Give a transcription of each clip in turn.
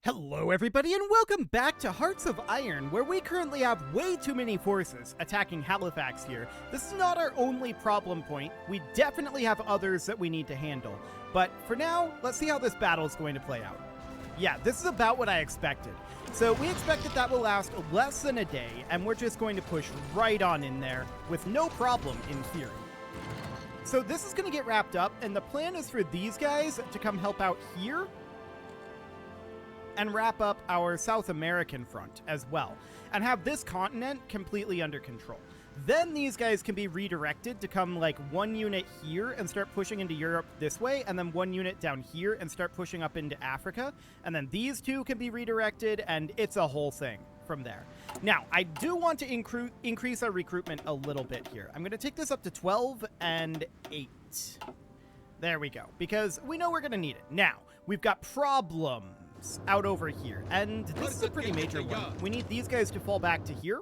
Hello everybody and welcome back to Hearts of Iron, where we currently have way too many forces attacking Halifax here. This is not our only problem point. We definitely have others that we need to handle. But for now, let's see how this battle is going to play out. Yeah, this is about what I expected. So we expected that will last less than a day, and we're just going to push right on in there with no problem in theory. So this is going to get wrapped up, and the plan is for these guys to come help out here and wrap up our South American front as well, and have this continent completely under control. Then these guys can be redirected to come like one unit here and start pushing into Europe this way, and then one unit down here and start pushing up into Africa, and then these two can be redirected, and it's a whole thing from there. Now, I do want to increase our recruitment a little bit here. I'm going to take this up to 12 and 8. There we go, because we know we're going to need it. Now, we've got problems out over here, and this is a pretty major one. We need these guys to fall back to here,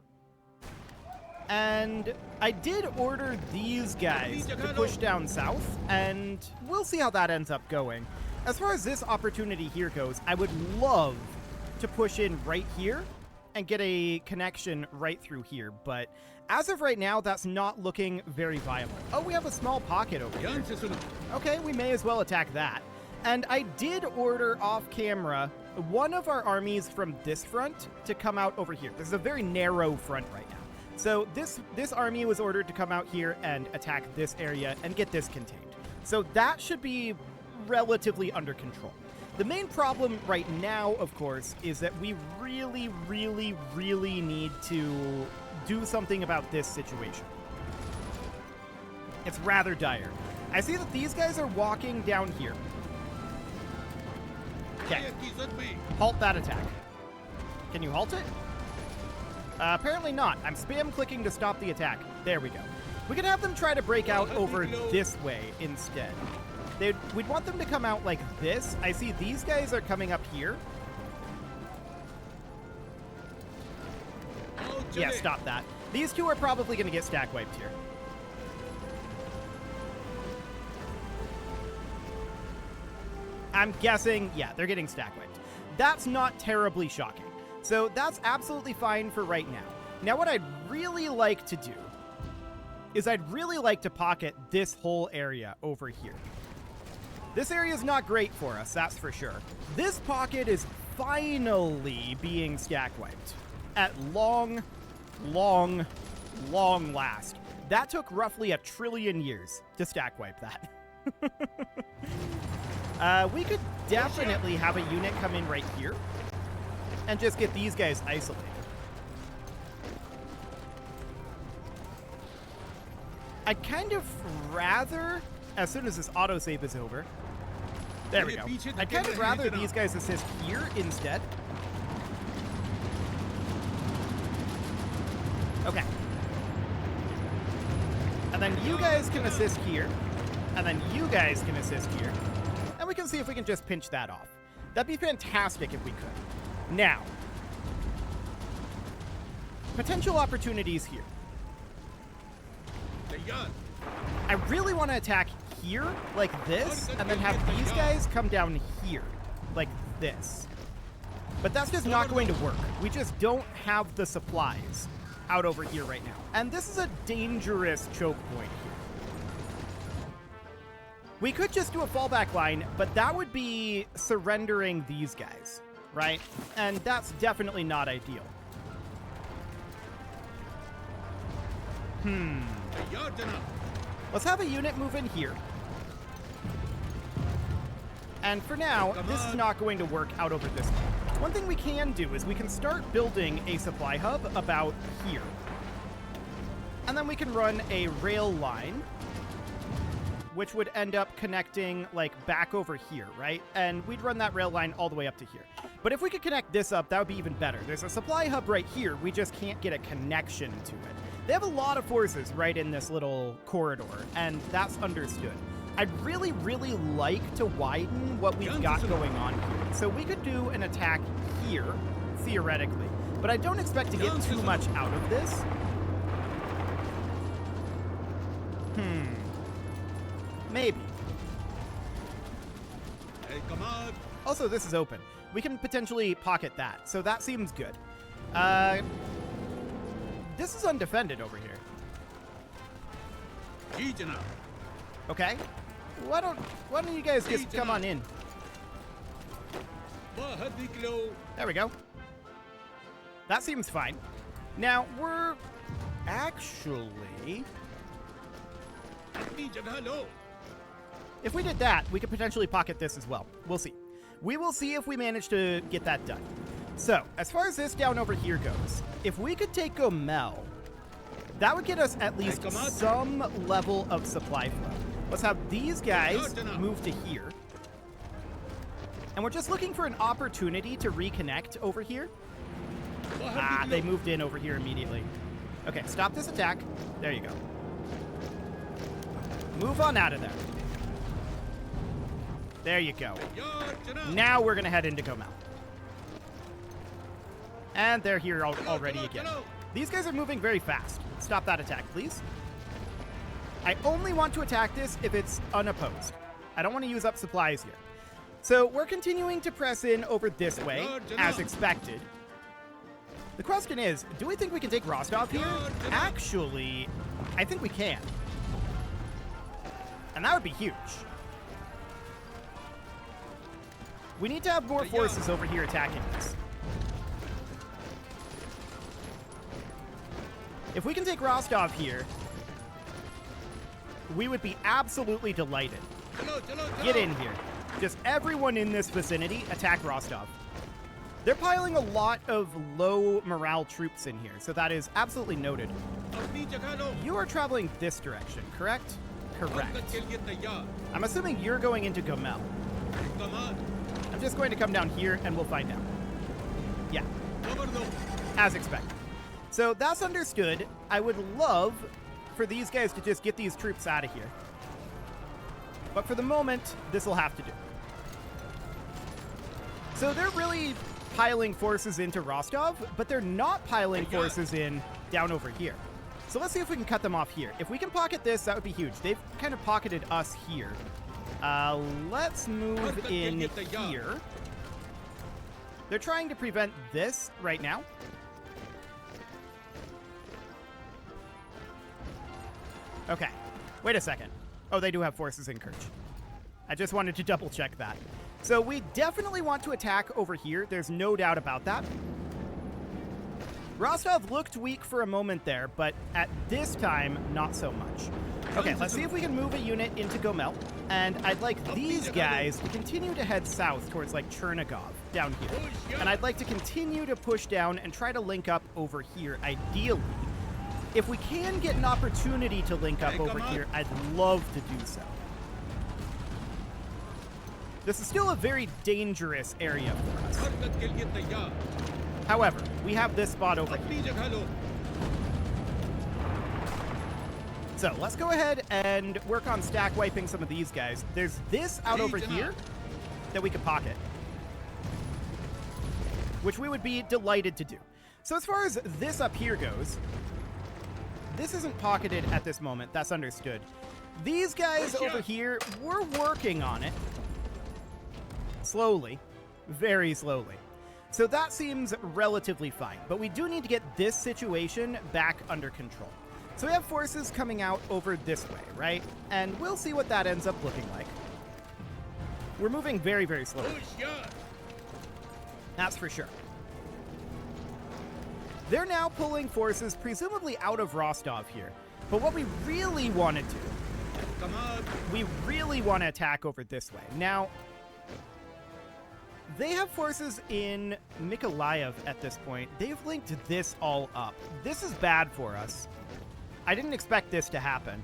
and I did order these guys to push down south, and we'll see how that ends up going. As far as this opportunity here goes, I would love to push in right here and get a connection right through here, but as of right now, that's not looking very viable. Oh, we have a small pocket over here. Okay, we may as well attack that. And I did order off camera one of our armies from this front to come out over here. This is a very narrow front right now. So this army was ordered to come out here and attack this area and get this contained. So that should be relatively under control. The main problem right now, of course, is that we really, really, really need to do something about this situation. It's rather dire. I see that these guys are walking down here. Okay, halt that attack. Can you halt it? Apparently not. I'm spam clicking to stop the attack. There we go. We could have them try to break out over this way instead. We'd want them to come out like this. I see these guys are coming up here. Yeah, stop that. These two are probably going to get stack wiped here. I'm guessing, yeah, they're getting stack wiped. That's not terribly shocking. So that's absolutely fine for right now. Now what I'd really like to do is I'd really like to pocket this whole area over here. This area is not great for us, that's for sure. This pocket is finally being stack wiped at long last. That took roughly 1 trillion years to stack wipe that. We could definitely have a unit come in right here and just get these guys isolated. I'd kind of rather, as soon as this autosave is over, there we go. I'd kind of rather these guys assist here instead. Okay. And then you guys can assist here. And then you guys can assist here. And we can see if we can just pinch that off. That'd be fantastic if we could. Now, potential opportunities here. I really want to attack here, like this, and then have these guys come down here, like this. But that's just not going to work. We just don't have the supplies out over here right now. And this is a dangerous choke point here. We could just do a fallback line, but that would be surrendering these guys, right? And that's definitely not ideal. Let's have a unit move in here. And for now, this is not going to work out over this way. One thing we can do is we can start building a supply hub about here. And then we can run a rail line, which would end up connecting, like, back over here, right? And we'd run that rail line all the way up to here. But if we could connect this up, that would be even better. There's a supply hub right here. We just can't get a connection to it. They have a lot of forces right in this little corridor, and that's understood. I'd really, really like to widen what we've got going on here. So we could do an attack here, theoretically. But I don't expect to get too much out of this. Maybe. Also, this is open. we can potentially pocket that. So that seems good. This is undefended over here. Okay. Why don't you guys just come on in? There we go. That seems fine. Now, we're actually... If we did that, we could potentially pocket this as well. We'll see. We will see if we manage to get that done. So, as far as this down over here goes, if we could take Gomel, that would get us at least some level of supply flow. Let's have these guys move to here. And we're just looking for an opportunity to reconnect over here. Ah, they moved in over here immediately. Okay, stop this attack. There you go. Move on out of there. There you go. Now we're going to head into Gomel. And they're here already again. These guys are moving very fast. Stop that attack, please. I only want to attack this if it's unopposed. I don't want to use up supplies here. So we're continuing to press in over this way, as expected. The question is, do we think we can take Rostov here? Actually, I think we can. And that would be huge. We need to have more forces over here attacking this. If we can take Rostov here, we would be absolutely delighted. Get in here. Just everyone in this vicinity attack Rostov. They're piling a lot of low morale troops in here, so that is absolutely noted. You are traveling this direction, correct? Correct. I'm assuming you're going into Gomel. I'm just going to come down here and we'll find out. Yeah. As expected. So that's understood. I would love for these guys to just get these troops out of here. But for the moment, this will have to do. So they're really piling forces into Rostov, but they're not piling forces in down over here. So let's see if we can cut them off here. If we can pocket this, that would be huge. They've kind of pocketed us here. Let's move in here. They're trying to prevent this right now. Okay. Wait a second. Oh, they do have forces in Kerch. I just wanted to double check that. So we definitely want to attack over here. There's no doubt about that. Rostov looked weak for a moment there, but at this time, not so much. Okay, let's see if we can move a unit into Gomel. And I'd like these guys to continue to head south towards, like, Chernigov down here. And I'd like to continue to push down and try to link up over here, ideally. If we can get an opportunity to link up over here, I'd love to do so. This is still a very dangerous area for us. However, we have this spot over here. So let's go ahead and work on stack wiping some of these guys. There's this out over here that we could pocket, which we would be delighted to do. So as far as this up here goes, this isn't pocketed at this moment. That's understood. These guys over here, we're working on it. Slowly. Very slowly. So that seems relatively fine. But we do need to get this situation back under control. So we have forces coming out over this way, right? And we'll see what that ends up looking like. We're moving very, very slowly. That's for sure. They're now pulling forces presumably out of Rostov here. But what we really want to do, we really want to attack over this way. Now, they have forces in Mykolaiv at this point. They've linked this all up. This is bad for us. I didn't expect this to happen.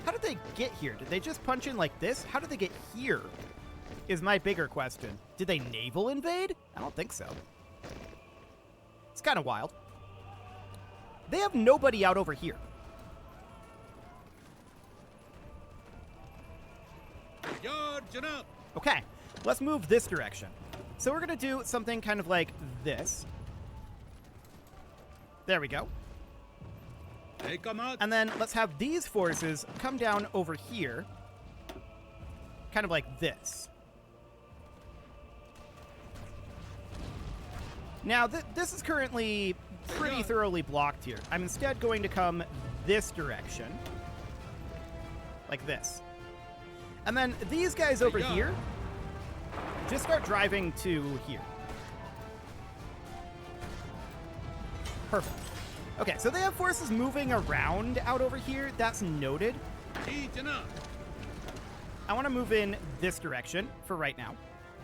How did they get here? Did they just punch in like this? How did they get here? Is my bigger question. Did they naval invade? I don't think so. It's kind of wild. They have nobody out over here. Okay, let's move this direction. So we're going to do something kind of like this. There we go. And then let's have these forces come down over here. Kind of like this. Now, this is currently pretty thoroughly blocked here. I'm instead going to come this direction. Like this. And then these guys over here, just start driving to here. Perfect. Okay, so they have forces moving around out over here. That's noted. I want to move in this direction for right now.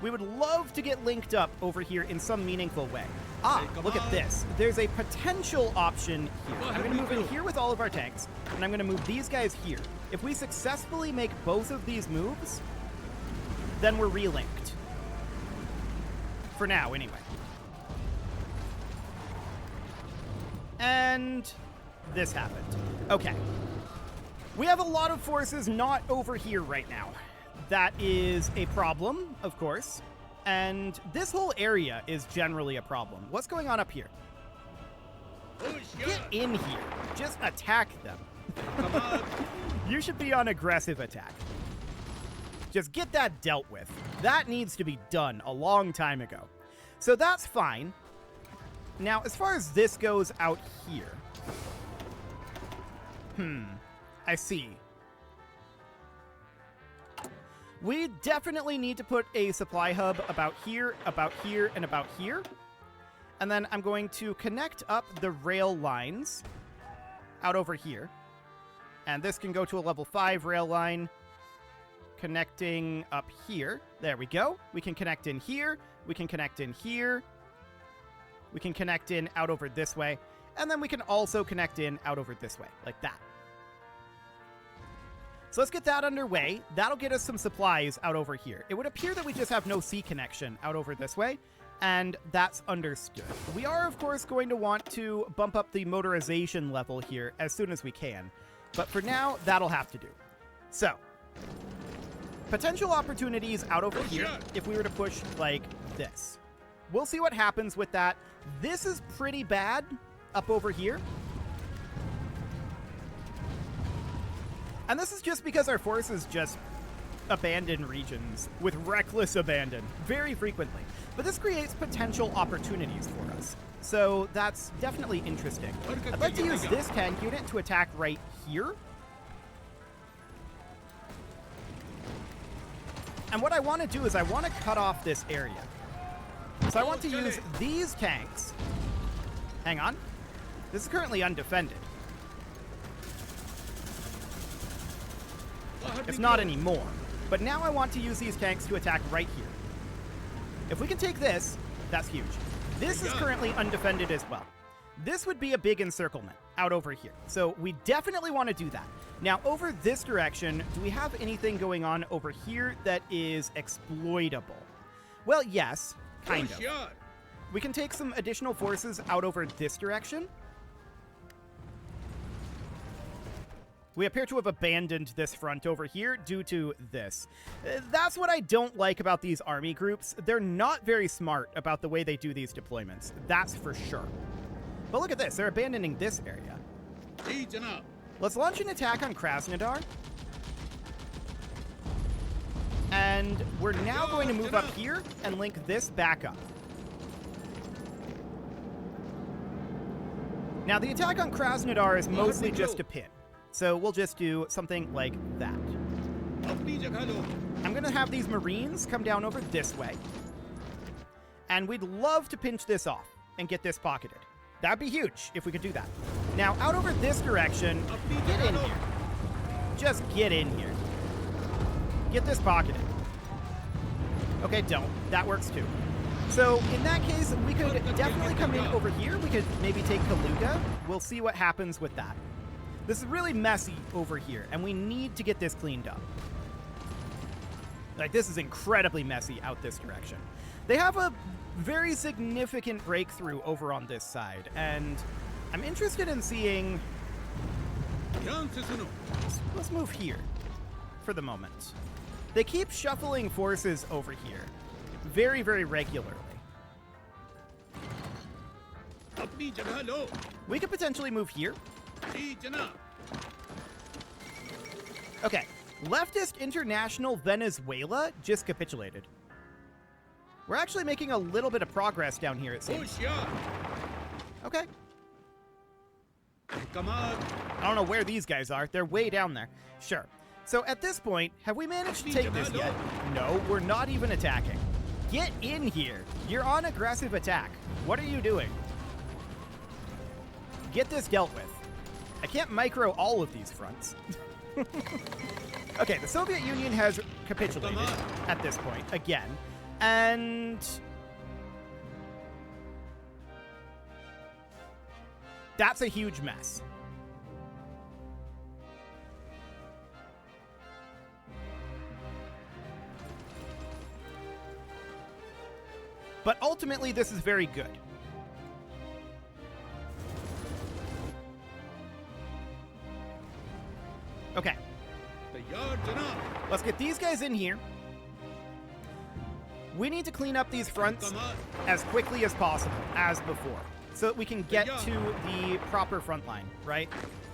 We would love to get linked up over here in some meaningful way. Ah, look at this. There's a potential option here. I'm going to move in here with all of our tanks, and I'm going to move these guys here. If we successfully make both of these moves, then we're relinked. For now, anyway. And this happened. Okay. We have a lot of forces not over here right now. That is a problem, of course. And this whole area is generally a problem. What's going on up here? Get in here. Just attack them. You should be on aggressive attack. Just get that dealt with. That needs to be done a long time ago. So that's fine. Now, as far as this goes out here. I see. We definitely need to put a supply hub about here, and about here. And then I'm going to connect up the rail lines out over here. And this can go to a level 5 rail line. Connecting up here. There we go. We can connect in here. We can connect in here. We can connect in out over this way. And then we can also connect in out over this way, like that. So let's get that underway. That'll get us some supplies out over here. It would appear that we just have no sea connection out over this way, and that's understood. We are, of course, going to want to bump up the motorization level here as soon as we can. But for now, that'll have to do. So, potential opportunities out over here if we were to push like this. We'll see what happens with that. This is pretty bad up over here. And this is just because our forces just abandon regions with reckless abandon very frequently. But this creates potential opportunities for us. So that's definitely interesting. I'd like to use this tank unit to attack right here. And what I want to do is I want to cut off this area. So I want to use these tanks. Hang on. This is currently undefended. It's not anymore. But now I want to use these tanks to attack right here. If we can take this, that's huge. This is currently undefended as well. This would be a big encirclement out over here. So we definitely want to do that. Now, over this direction, do we have anything going on over here that is exploitable? Well, yes, kind of. We can take some additional forces out over this direction. We appear to have abandoned this front over here due to this. That's what I don't like about these army groups. They're not very smart about the way they do these deployments. That's for sure. But look at this. They're abandoning this area. Let's launch an attack on Krasnodar. And we're now going to move up here and link this back up. Now, the attack on Krasnodar is mostly just a pin. So we'll just do something like that. I'm going to have these Marines come down over this way. And we'd love to pinch this off and get this pocketed. That'd be huge if we could do that. Now, out over this direction, get in here. Just get in here. Get this pocketed. Okay, don't. That works too. So, in that case, we could definitely come in over here. We could maybe take Kaluga. We'll see what happens with that. This is really messy over here, and we need to get this cleaned up. Like, this is incredibly messy out this direction. They have a very significant breakthrough over on this side, and I'm interested in seeing... Let's move here for the moment. They keep shuffling forces over here very, very regularly. We could potentially move here. Okay, leftist International Venezuela just capitulated. We're actually making a little bit of progress down here, it seems. Okay. Come on. I don't know where these guys are. They're way down there. Sure. So at this point, have we managed to take this yet? No, we're not even attacking. Get in here. You're on aggressive attack. What are you doing? Get this dealt with. I can't micro all of these fronts. Okay, the Soviet Union has capitulated at this point, again. And that's a huge mess. But ultimately, this is very good. Okay. Let's get these guys in here. We need to clean up these fronts as quickly as possible, as before, so that we can get to the proper front line, right?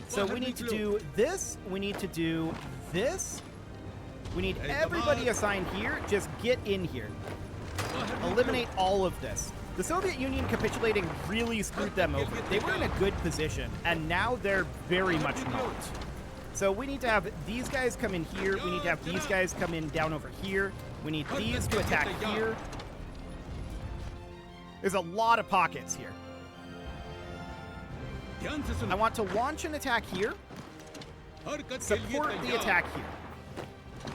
So we need to do this, we need to do this. We need everybody assigned here. Just get in here. Eliminate all of this. The Soviet Union capitulating really screwed them over. They were in a good position, and now they're very much not. So we need to have these guys come in here. We need to have these guys come in down over here. We need these to attack here. There's a lot of pockets here. I want to launch an attack here. Support the attack here.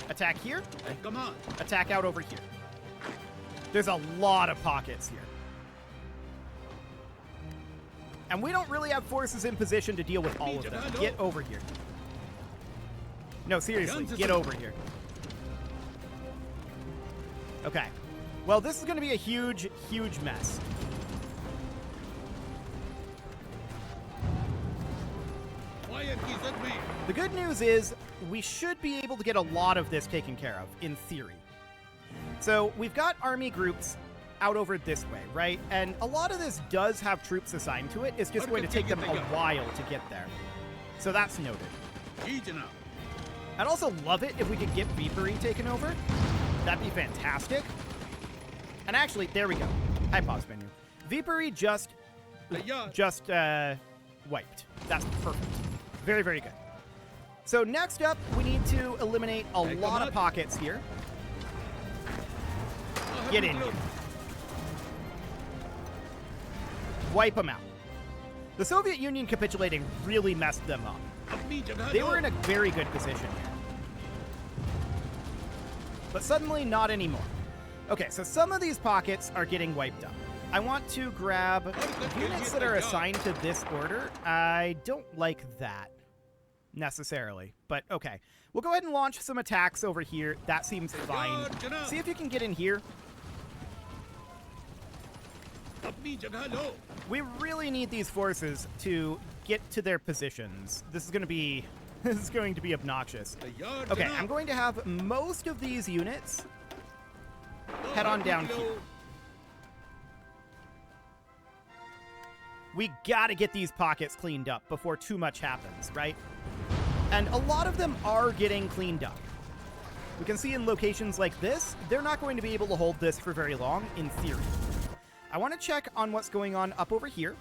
Attack here. Attack out over here. There's a lot of pockets here. And we don't really have forces in position to deal with all of them. Get over here. No, seriously, get over here. Okay. Well, this is going to be a huge, huge mess. The good news is we should be able to get a lot of this taken care of, in theory. So we've got army groups out over this way, right? And a lot of this does have troops assigned to it. It's just going to take them a while to get there. So that's noted. I'd also love it if we could get Vipery taken over. That'd be fantastic. And actually, there we go. Hi, pause menu. Vipery just wiped. That's perfect. Very, very good. So next up, we need to eliminate a lot of pockets here. Get in here. Wipe them out. The Soviet Union capitulating really messed them up. They were in a very good position here. But suddenly, not anymore. Okay, so some of these pockets are getting wiped up. I want to grab units that are assigned to this order. I don't like that, necessarily. But okay. We'll go ahead and launch some attacks over here. That seems fine. See if you can get in here. We really need these forces to get to their positions. This is going to be obnoxious. Okay, I'm going to have most of these units head on down here. We gotta get these pockets cleaned up before too much happens, right? And a lot of them are getting cleaned up. We can see in locations like this, they're not going to be able to hold this for very long, in theory. I want to check on what's going on up over here.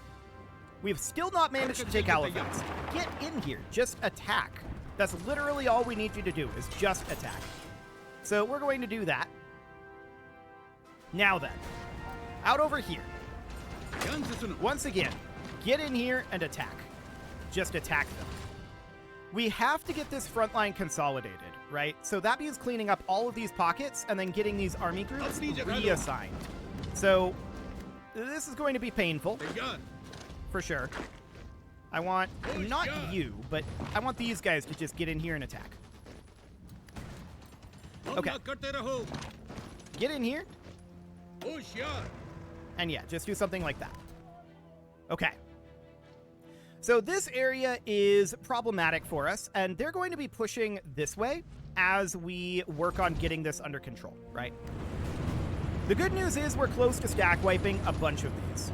We've still not managed to take Halifax. Get in here. Just attack. That's literally all we need you to do, is just attack. So we're going to do that. Now then, out over here. Once again, get in here and attack. Just attack them. We have to get this front line consolidated, right? So that means cleaning up all of these pockets and then getting these army groups reassigned. So this is going to be painful, for sure. I want, not you, but I want these guys to just get in here and attack. Okay. Get in here. And yeah, just do something like that. Okay. So this area is problematic for us, and they're going to be pushing this way as we work on getting this under control, right? The good news is we're close to stack wiping a bunch of these.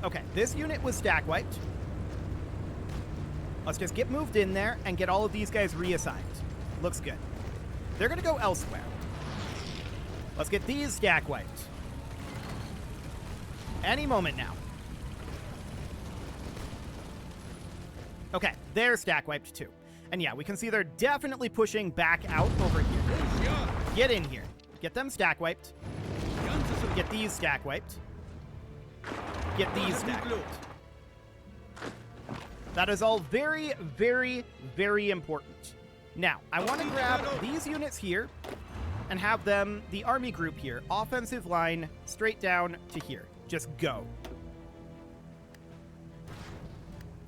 Okay, this unit was stack wiped. Let's just get moved in there and get all of these guys reassigned. Looks good. They're going to go elsewhere. Let's get these stack wiped. Any moment now. Okay, they're stack wiped too. And yeah, we can see they're definitely pushing back out over here. Get in here. Get them stack wiped. Get these stack wiped. Get these stack wiped. That is all very, very, very important. Now, I want to grab these units here and have them, the army group here, offensive line straight down to here. Just go.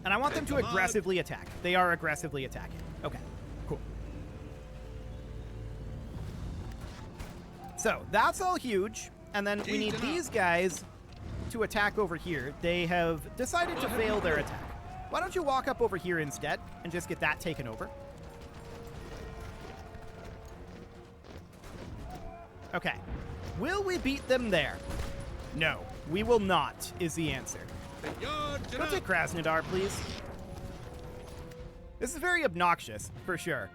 And I want them to aggressively attack. They are aggressively attacking. Okay, cool. So, that's all huge. And then we need these guys to attack over here. They have decided to fail their attack. Why don't you walk up over here instead and just get that taken over? Okay. Will we beat them there? No, we will not, is the answer. Go take Krasnodar, please. This is very obnoxious, for sure.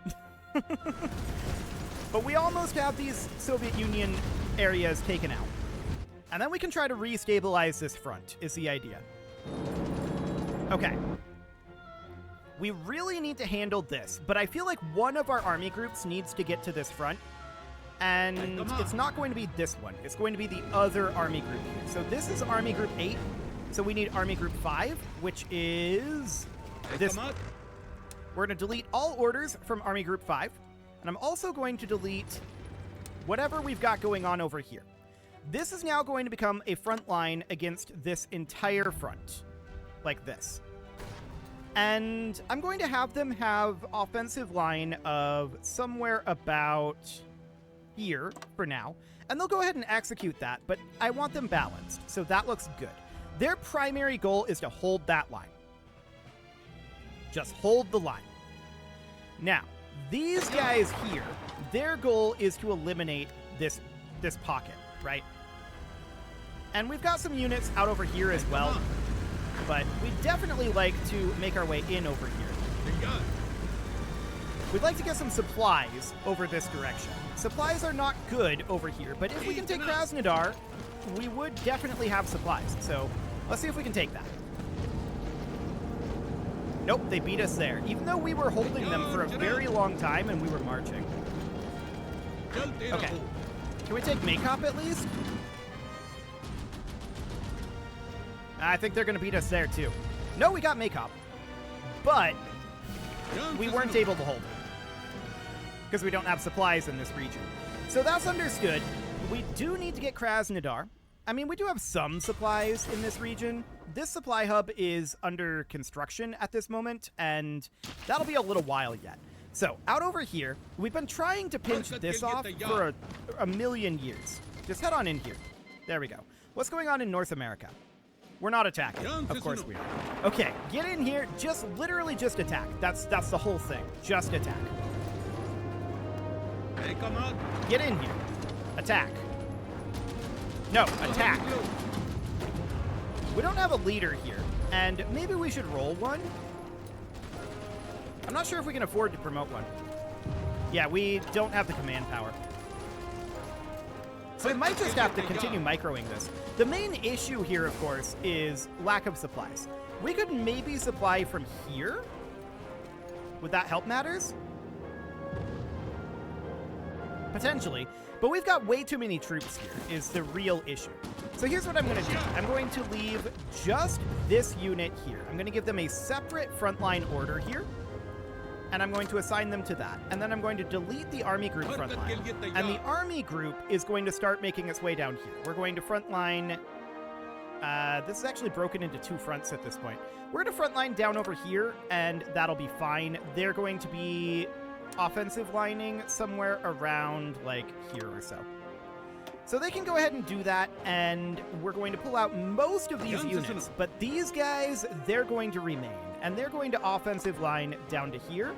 But we almost have these Soviet Union areas taken out. And then we can try to re-stabilize this front, is the idea. Okay. We really need to handle this, but I feel like one of our army groups needs to get to this front. And it's not going to be this one. It's going to be the other army group here. So this is Army Group 8. So we need Army Group 5, which is this one. We're going to delete all orders from Army Group 5. And I'm also going to delete whatever we've got going on over here. This is now going to become a front line against this entire front. Like this. And I'm going to have them have offensive line of somewhere about here for now. And they'll go ahead and execute that, but I want them balanced. So that looks good. Their primary goal is to hold that line. Just hold the line. Now, these guys here, their goal is to eliminate this pocket, right? And we've got some units out over here as well, but we'd definitely like to make our way in over here. We'd like to get some supplies over this direction. Supplies are not good over here, but if we can take Krasnodar, we would definitely have supplies. So let's see if we can take that. Nope, they beat us there, even though we were holding them for a very long time and we were marching. Okay. Can we take Makop at least? I think they're going to beat us there too. No, we got Makop. But we weren't able to hold it because we don't have supplies in this region. So that's understood. We do need to get Krasnodar. I mean, we do have some supplies in this region. This supply hub is under construction at this moment, and that'll be a little while yet. So, out over here, we've been trying to pinch this off for a million years. Just head on in here. There we go. What's going on in North America? We're not attacking. Of course we are. Okay, get in here. Literally just attack. That's the whole thing. Just attack. Hey, come on. Get in here. Attack. No, attack. We don't have a leader here, and maybe we should roll one. I'm not sure if we can afford to promote one. Yeah, we don't have the command power. So we might just have to continue microing this. The main issue here, of course, is lack of supplies. We could maybe supply from here. Would that help matters? Potentially. But we've got way too many troops here, is the real issue. So here's what I'm going to do. I'm going to leave just this unit here. I'm going to give them a separate frontline order here. And I'm going to assign them to that. And then I'm going to delete the army group frontline. And the army group is going to start making its way down here. We're going to frontline... this is actually broken into two fronts at this point. We're going to frontline down over here, and that'll be fine. They're going to be offensive lining somewhere around, like, here or so. So they can go ahead and do that, and we're going to pull out most of these units. But these guys, they're going to remain. And they're going to offensive line down to here.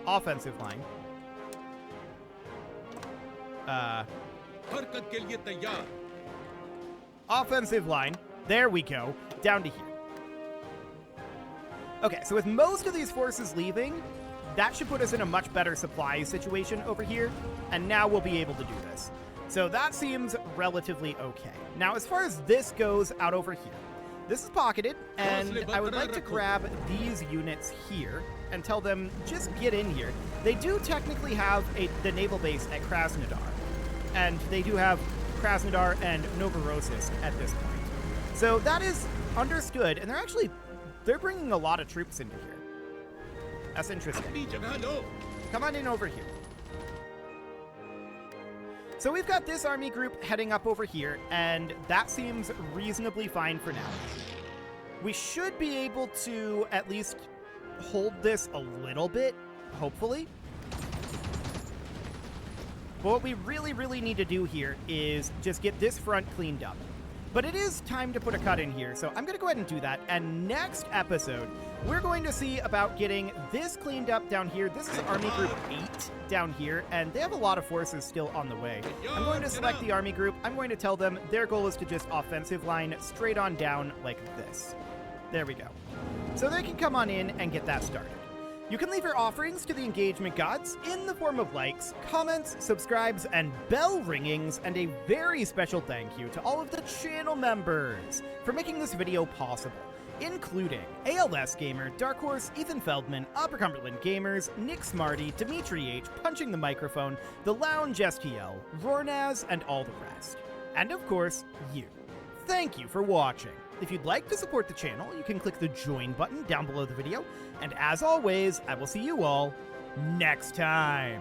Offensive line. Offensive line. There we go. Down to here. Okay, so with most of these forces leaving, that should put us in a much better supply situation over here. And now we'll be able to do this. So that seems relatively okay. Now, as far as this goes out over here, this is pocketed, and I would like to grab these units here and tell them, just get in here. They do technically have the naval base at Krasnodar, and they do have Krasnodar and Novorossiysk at this point. So that is understood, and they're bringing a lot of troops into here. That's interesting. Come on in over here. So we've got this army group heading up over here, and that seems reasonably fine for now. We should be able to at least hold this a little bit, hopefully. But what we really need to do here is just get this front cleaned up. But it is time to put a cut in here, so I'm going to go ahead and do that. And next episode, we're going to see about getting this cleaned up down here. This is Army Group 8 down here, and they have a lot of forces still on the way. I'm going to select the Army Group. I'm going to tell them their goal is to just offensive line straight on down like this. There we go. So they can come on in and get that started. You can leave your offerings to the engagement gods in the form of likes, comments, subscribes, and bell ringings, and a very special thank you to all of the channel members for making this video possible, including ALS Gamer, Dark Horse, Ethan Feldman, Upper Cumberland Gamers, Nick Smarty, Dimitri H, Punching the Microphone, The Lounge STL, Rornaz, and all the rest. And of course, you. Thank you for watching. If you'd like to support the channel, you can click the join button down below the video. And as always, I will see you all next time.